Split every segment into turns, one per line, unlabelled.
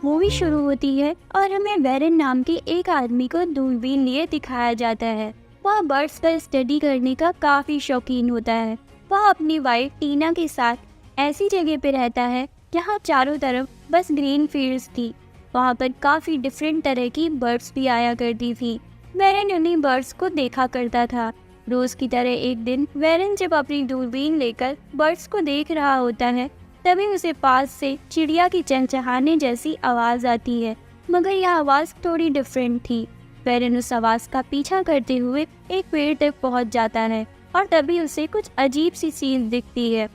Movie शुरू होती है और हमें वेरन नाम के एक आदमी को दूरबीन लिए दिखाया जाता है। वह बर्ड्स का स्टडी करने का काफी शौकीन होता है। वह अपनी वाइफ टीना के साथ ऐसी जगह पे रहता है जहाँ चारों तरफ बस ग्रीन फील्ड्स थी। वहाँ पर काफी डिफरेंट तरह की बर्ड्स भी आया करती थी। वेरन उन्हीं बर्ड्स को देखा करता था। रोज की तरह एक दिन वेरन जब अपनी दूरबीन लेकर बर्ड्स को देख रहा होता है, तभी उसे पास से चिड़िया की चहचहाने जैसी आवाज आती है, मगर यह आवाज थोड़ी डिफरेंट थी। वेरन उस आवाज का पीछा करते हुए एक पेड़ तक पहुंच जाता है और तभी उसे कुछ अजीब सी चीज दिखती है।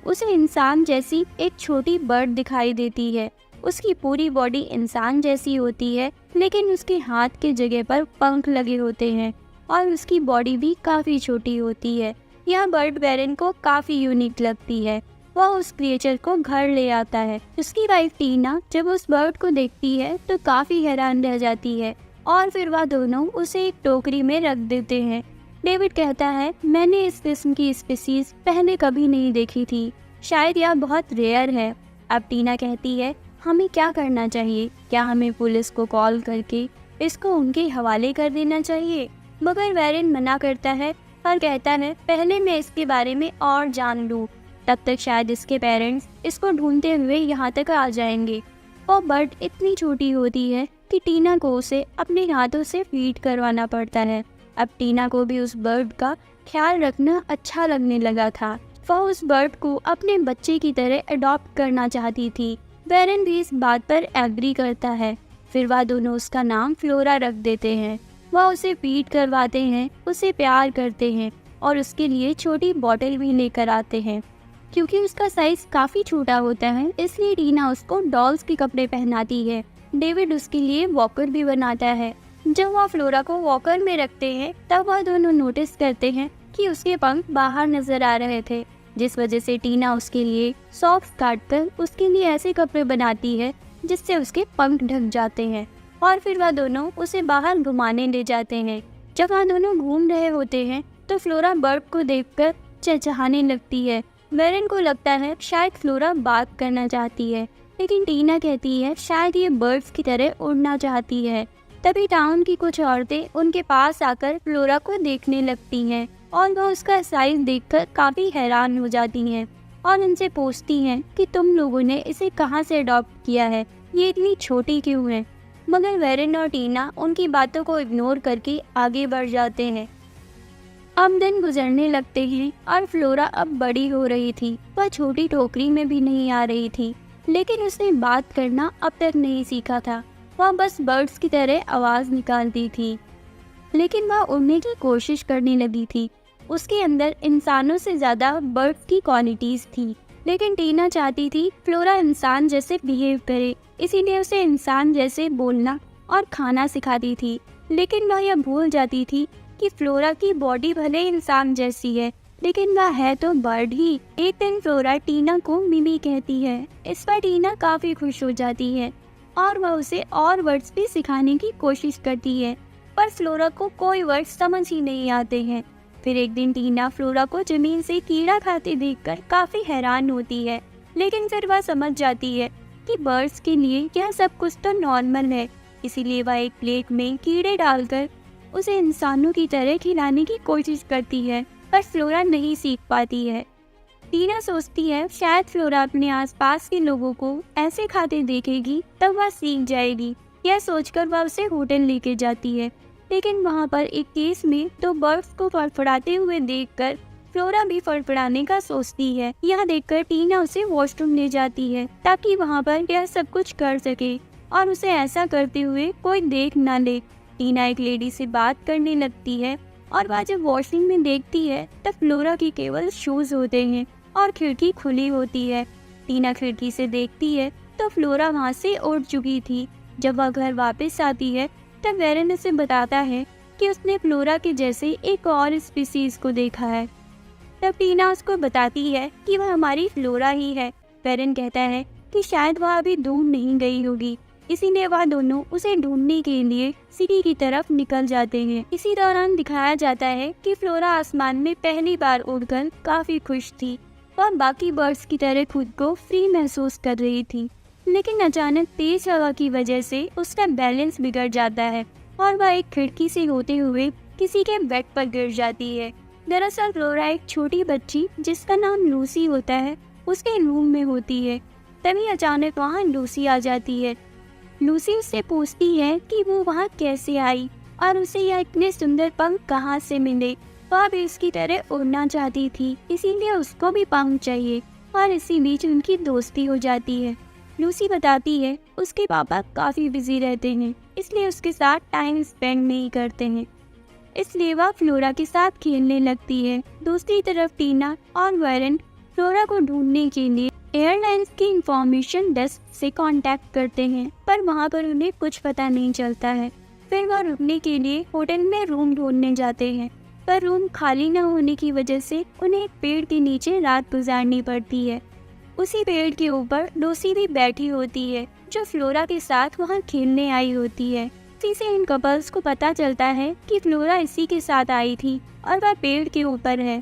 उसे इंसान जैसी एक छोटी बर्ड दिखाई देती है। उसकी पूरी बॉडी इंसान जैसी होती है, लेकिन उसके हाथ के जगह पर पंख लगे होते हैं और उसकी बॉडी भी काफी छोटी होती है। यह बर्ड वेरन को काफी यूनिक लगती है। वह उस क्रिएचर को घर ले आता है। उसकी वाइफ टीना जब उस बर्ड को देखती है तो काफी हैरान रह जाती है और फिर वह दोनों उसे एक टोकरी में रख देते हैं। डेविड कहता है, मैंने इस किस्म की स्पीसीज पहले कभी नहीं देखी थी, शायद यह बहुत रेयर है। अब टीना कहती है, हमें क्या करना चाहिए? क्या हमें पुलिस को कॉल करके इसको उनके हवाले कर देना चाहिए? मगर वेरन मना करता है और कहता है, पहले मैं इसके बारे में और जान लूं, तब तक शायद इसके पेरेंट्स इसको ढूंढते हुए यहाँ तक आ जाएंगे। वो बर्ड इतनी छोटी होती है कि टीना को उसे अपने हाथों से फीड करवाना पड़ता है। अब टीना को भी उस बर्ड का ख्याल रखना अच्छा लगने लगा था। वह उस बर्ड को अपने बच्चे की तरह अडॉप्ट करना चाहती थी। वेरन भी इस बात पर एग्री करता है। फिर वह दोनों उसका नाम फ्लोरा रख देते हैं। वह उसे फीड करवाते हैं, उसे प्यार करते हैं और उसके लिए छोटी बॉटल भी लेकर आते हैं। क्योंकि उसका साइज काफी छोटा होता है, इसलिए टीना उसको डॉल्स के कपड़े पहनाती है। डेविड उसके लिए वॉकर भी बनाता है। जब वह फ्लोरा को वॉकर में रखते हैं, तब वह दोनों नोटिस करते हैं कि उसके पंख बाहर नजर आ रहे थे, जिस वजह से टीना उसके लिए सॉक्स काटकर उसके लिए ऐसे कपड़े बनाती है जिससे उसके पंख ढक जाते हैं। और फिर वह दोनों उसे बाहर घुमाने ले जाते हैं। जब वह दोनों घूम रहे होते हैं तो फ्लोरा बर्ड को देखकर चहचहाने लगती है। वेरन को लगता है शायद फ्लोरा बात करना चाहती है, लेकिन टीना कहती है शायद ये बर्ड्स की तरह उड़ना चाहती है। तभी टाउन की कुछ औरतें उनके पास आकर फ्लोरा को देखने लगती हैं और वह उसका साइज देखकर काफी हैरान हो जाती हैं और उनसे पूछती हैं कि तुम लोगों ने इसे कहाँ से अडॉप्ट किया है, ये इतनी छोटी क्यों है? मगर वेरन और टीना उनकी बातों को इग्नोर करके आगे बढ़ जाते हैं। अब दिन गुजरने लगते हैं और फ्लोरा अब बड़ी हो रही थी। वह छोटी टोकरी में भी नहीं आ रही थी, लेकिन उसने बात करना अब तक नहीं सीखा था। वह बस बर्ड्स की तरह आवाज निकालती थी, लेकिन वह उड़ने की कोशिश करने लगी थी। उसके अंदर इंसानों से ज्यादा बर्ड्स की क्वालिटीज थी, लेकिन टीना चाहती थी फ्लोरा इंसान जैसे बिहेव करे, इसीलिए उसे इंसान जैसे बोलना और खाना सिखाती थी। लेकिन वह यह भूल जाती थी कि फ्लोरा की बॉडी भले इंसान जैसी है, लेकिन वह है तो बर्ड ही। एक दिन फ्लोरा टीना को मिमी कहती है। इस पर टीना काफी खुश हो जाती है और वह उसे और वर्ड्स भी सिखाने की कोशिश करती है, पर फ्लोरा को कोई वर्ड्स समझ ही नहीं आते हैं। फिर एक दिन टीना फ्लोरा को जमीन से कीड़ा खाते देखकर काफी हैरान होती है, लेकिन फिर वह समझ जाती है कि बर्ड्स के लिए यह सब कुछ तो नॉर्मल है। इसीलिए वह एक प्लेट में कीड़े डालकर उसे इंसानों की तरह खिलाने की कोशिश करती है, पर फ्लोरा नहीं सीख पाती है। टीना सोचती है शायद फ्लोरा अपने आसपास के लोगों को ऐसे खाते देखेगी तब वह सीख जाएगी। यह सोचकर वह उसे होटल लेके जाती है, लेकिन वहाँ पर एक केस में दो बर्ड्स को फड़फड़ाते हुए देखकर फ्लोरा भी फड़फड़ाने का सोचती है। यह देखकर टीना उसे वॉशरूम ले जाती है ताकि वहाँ पर यह सब कुछ कर सके और उसे ऐसा करते हुए कोई देख न ले। टीना एक लेडी से बात करने लगती है और वह जब वॉशरूम में देखती है तब फ्लोरा की केवल शूज होते हैं और खिड़की खुली होती है। टीना खिड़की से देखती है तो फ्लोरा वहाँ से उड़ चुकी थी। जब वह घर वापस आती है तब वेरन उसे बताता है कि उसने फ्लोरा के जैसे एक और स्पीसीज को देखा है। तब टीना उसको बताती है कि वह हमारी फ्लोरा ही है। वेरन कहता है कि शायद वह अभी दूर नहीं गई होगी, इसीलिए वह दोनों उसे ढूंढने के लिए सिटी की तरफ निकल जाते हैं। इसी दौरान दिखाया जाता है कि फ्लोरा आसमान में पहली बार उड़कर काफी खुश थी। वह बाकी बर्ड्स की तरह खुद को फ्री महसूस कर रही थी। लेकिन अचानक तेज हवा की वजह से उसका बैलेंस बिगड़ जाता है और वह एक खिड़की से होते हुए किसी के बेड पर गिर जाती है। दरअसल फ्लोरा एक छोटी बच्ची जिसका नाम लूसी होता है उसके रूम में होती है। तभी अचानक वहाँ लूसी आ जाती है। लूसी उससे पूछती है कि वो वहाँ कैसे आई और उसे यह इतने सुंदर पंख कहाँ से मिले। वह भी उसकी तरह उड़ना चाहती थी, इसीलिए उसको भी पंख चाहिए और इसी बीच उनकी दोस्ती हो जाती है। लूसी बताती है उसके पापा काफ़ी बिजी रहते हैं, इसलिए उसके साथ टाइम स्पेंड नहीं करते हैं, इसलिए वह फ्लोरा के साथ खेलने लगती है। दूसरी तरफ टीना और वेरन फ्लोरा को ढूंढने के लिए एयरलाइंस की इंफॉर्मेशन डेस्क से कांटेक्ट करते हैं, पर वहां पर उन्हें कुछ पता नहीं चलता है। फिर वह रुकने के लिए होटल में रूम ढूंढने जाते हैं, पर रूम खाली न होने की वजह से उन्हें एक पेड़ के नीचे रात गुजारनी पड़ती है। उसी पेड़ के ऊपर लूसी भी बैठी होती है जो फ्लोरा के साथ वहाँ खेलने आई होती है। इसी से इन कपल्स को पता चलता है कि फ्लोरा इसी के साथ आई थी और वह पेड़ के ऊपर है।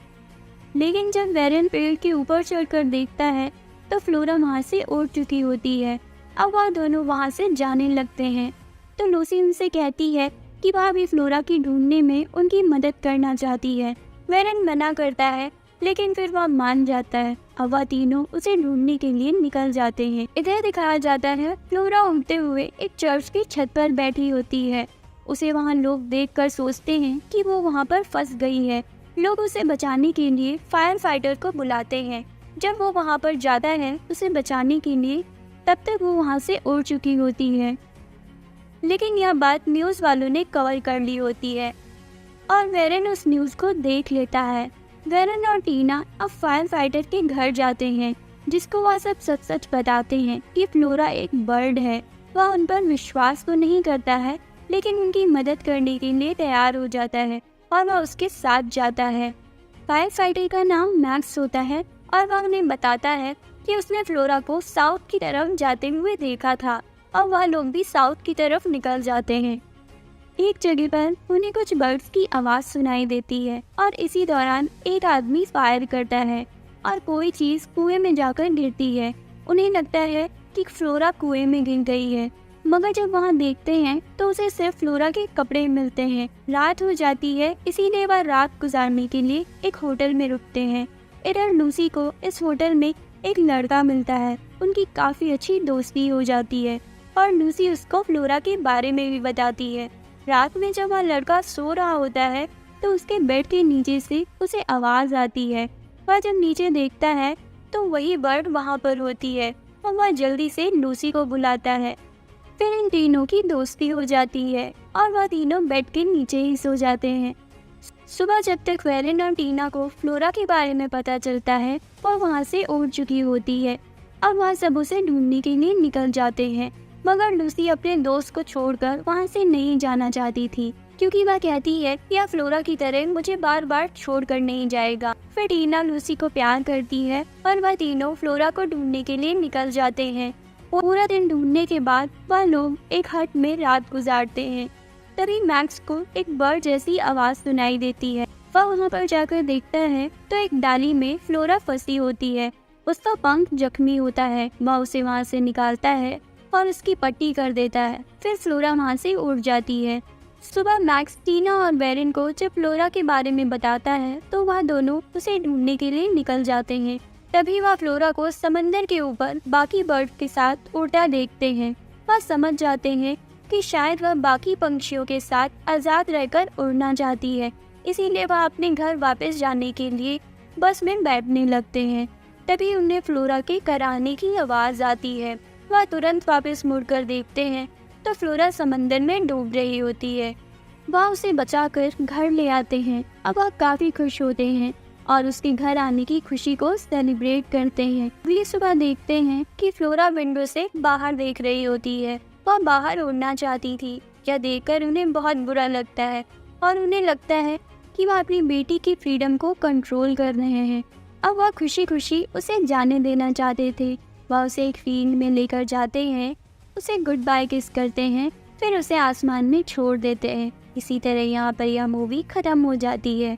लेकिन जब वेरन पेड़ के ऊपर चढ़कर देखता है तो फ्लोरा वहाँ से उड़ चुकी होती है। अब वह दोनों वहाँ से जाने लगते हैं तो लूसी उनसे कहती है कि वह भी फ्लोरा की ढूंढने में उनकी मदद करना चाहती है। वेरन मना करता है लेकिन फिर वह मान जाता है। अब वह तीनों उसे ढूंढने के लिए निकल जाते हैं। इधर दिखाया जाता है फ्लोरा उड़ते हुए एक चर्च की छत पर बैठी होती है। उसे वहाँ लोग देखकर सोचते हैं कि वो वहाँ पर फंस गई है। लोग उसे बचाने के लिए फायर फाइटर को बुलाते हैं। जब वो वहाँ पर जाता है उसे बचाने के लिए, तब तक वो वहाँ से उड़ चुकी होती है। लेकिन यह बात न्यूज़ वालों ने कवर कर ली होती है और वेरन उस न्यूज़ को देख लेता है। वेरन और टीना अब फायर फाइटर के घर जाते हैं, जिसको वह सब सच सच बताते हैं कि फ्लोरा एक बर्ड है। वह उन पर विश्वास तो नहीं करता है, लेकिन उनकी मदद करने के लिए तैयार हो जाता है और वह उसके साथ जाता है। फायर फाइटर का नाम मैक्स होता है और वह उन्हें बताता है कि उसने फ्लोरा को साउथ की तरफ जाते हुए देखा था और वह लोग भी साउथ की तरफ निकल जाते हैं। एक जगह पर उन्हें कुछ बर्ड्स की आवाज़ सुनाई देती है और इसी दौरान एक आदमी फायर करता है और कोई चीज़ कुएं में जाकर गिरती है। उन्हें लगता है कि फ्लोरा कुएं में गिर गई है, मगर जब वहाँ देखते हैं तो उसे सिर्फ फ्लोरा के कपड़े मिलते हैं। रात हो जाती है, इसीलिए वह रात गुजारने के लिए एक होटल में रुकते हैं। इधर लूसी को इस होटल में एक लड़का मिलता है। उनकी काफ़ी अच्छी दोस्ती हो जाती है और लूसी उसको फ्लोरा के बारे में भी बताती है। रात में जब वह लड़का सो रहा होता है तो उसके बेड के नीचे से उसे आवाज़ आती है। वह जब नीचे देखता है तो वही बर्ड वहाँ पर होती है और वह जल्दी से लूसी को बुलाता है। फिर इन तीनों की दोस्ती हो जाती है और वह तीनों बेड के नीचे ही सो जाते हैं। सुबह जब तक वेरन और टीना को फ्लोरा के बारे में पता चलता है वह वहाँ से उड़ चुकी होती है। अब वह सब उसे ढूंढने के लिए निकल जाते हैं, मगर लूसी अपने दोस्त को छोड़कर वहाँ से नहीं जाना चाहती थी, क्योंकि वह कहती है कि यह फ्लोरा की तरह मुझे बार बार छोड़कर नहीं जाएगा। फिर टीना लूसी को प्यार करती है और वह तीनों फ्लोरा को ढूंढने के लिए निकल जाते हैं। पूरा दिन ढूंढने के बाद वह लोग एक हट में रात गुजारते हैं। तभी मैक्स को एक बर्ड जैसी आवाज़ सुनाई देती है। वह वहाँ पर जाकर देखता है तो एक डाली में फ्लोरा फंसी होती है। उसका पंख जख्मी होता है। वह उसे वहाँ से निकालता है और उसकी पट्टी कर देता है। फिर फ्लोरा वहाँ से उड़ जाती है। सुबह मैक्स टीना और वेरन को जब फ्लोरा के बारे में बताता है तो वह दोनों उसे ढूंढने के लिए निकल जाते हैं। तभी वह फ्लोरा को समंदर के ऊपर बाकी बर्ड के साथ उड़ता देखते हैं। वह समझ जाते हैं कि शायद वह बाकी पंछियों के साथ आज़ाद रहकर उड़ना चाहती है, इसीलिए वह अपने घर वापस जाने के लिए बस में बैठने लगते हैं। तभी उन्हें फ्लोरा के कराहने की आवाज़ आती है। वह तुरंत वापस मुड़कर देखते हैं तो फ्लोरा समंदर में डूब रही होती है। वह उसे बचाकर घर ले आते हैं। अब वह काफ़ी खुश होते हैं और उसके घर आने की खुशी को सेलिब्रेट करते हैं। वे सुबह देखते हैं कि फ्लोरा विंडो से बाहर देख रही होती है। वह बाहर उड़ना चाहती थी। यह देखकर उन्हें बहुत बुरा लगता है और उन्हें लगता है कि वह अपनी बेटी की फ्रीडम को कंट्रोल कर रहे हैं। अब वह खुशी खुशी उसे जाने देना चाहते थे। वह उसे एक फील्ड में लेकर जाते हैं, उसे गुड बाय किस करते हैं, फिर उसे आसमान में छोड़ देते हैं। इसी तरह यहाँ पर यह मूवी ख़त्म हो जाती है।